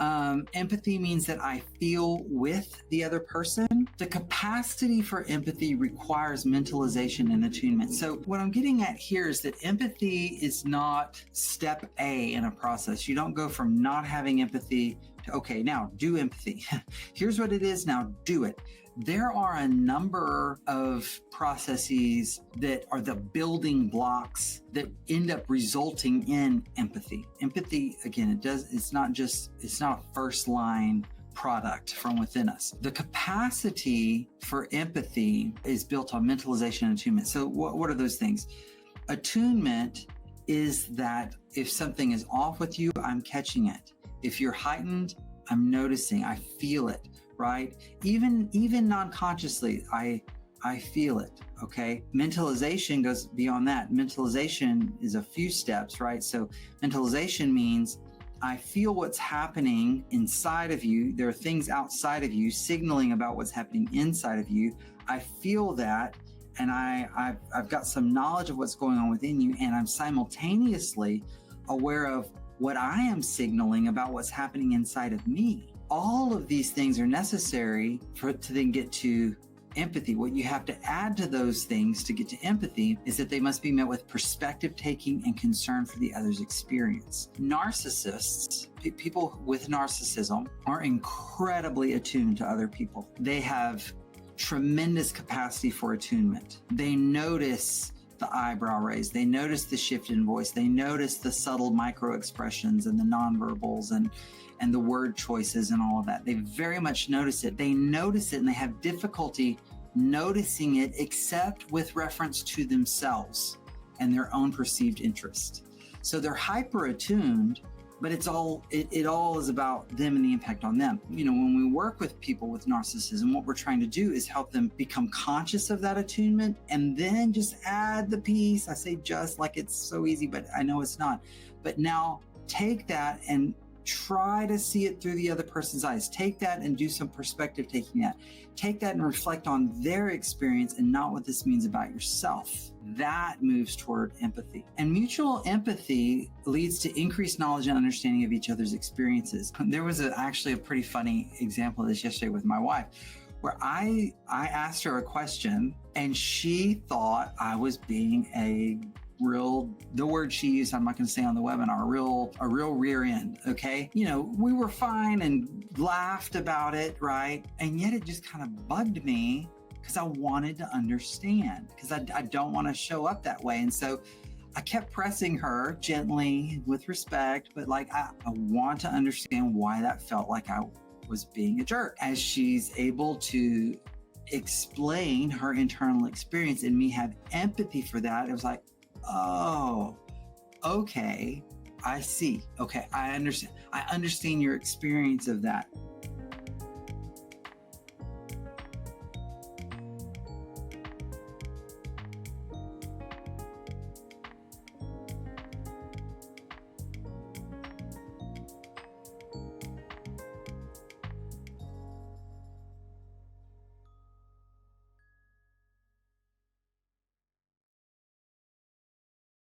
Empathy means that I feel with the other person. The capacity for empathy requires mentalization and attunement. So what I'm getting at here is that empathy is not step A in a process. You don't go from not having empathy to, okay, now do empathy. Here's what it is, now do it. There are a number of processes that are the building blocks that end up resulting in empathy. Empathy, again, it's not a first line product from within us. The capacity for empathy is built on mentalization and attunement. So what are those things? Attunement is that if something is off with you, I'm catching it. If you're heightened, I'm noticing, I feel it, right? Even non-consciously, I feel it, okay? Mentalization goes beyond that. Mentalization is a few steps, right? So mentalization means I feel what's happening inside of you. There are things outside of you signaling about what's happening inside of you. I feel that, and I've got some knowledge of what's going on within you, and I'm simultaneously aware of what I am signaling about what's happening inside of me. All of these things are necessary to then get to empathy. What you have to add to those things to get to empathy is that they must be met with perspective taking and concern for the other's experience. Narcissists, people with narcissism, are incredibly attuned to other people. They have tremendous capacity for attunement. They notice the eyebrow raise. They notice the shift in voice. They notice the subtle micro expressions and the nonverbals and the word choices and all of that. They very much notice it. They notice it and they have difficulty noticing it except with reference to themselves and their own perceived interest. So they're hyper attuned, but it all is about them and the impact on them. You know, when we work with people with narcissism, what we're trying to do is help them become conscious of that attunement and then just add the piece. I say just like it's so easy, but I know it's not. But now take that and try to see it through the other person's eyes. Take that and do some perspective taking that. Take that and reflect on their experience and not what this means about yourself. That moves toward empathy. And mutual empathy leads to increased knowledge and understanding of each other's experiences. There was actually a pretty funny example of this yesterday with my wife, where I asked her a question and she thought I was being the word she used, I'm not going to say on the webinar, a real rear end. Okay. You know, we were fine and laughed about it. Right. And yet it just kind of bugged me because I wanted to understand, because I don't want to show up that way. And so I kept pressing her gently with respect, but like, I want to understand why that felt like I was being a jerk. As she's able to explain her internal experience and me have empathy for that, it was like, oh, okay, I see. Okay, I understand. I understand your experience of that.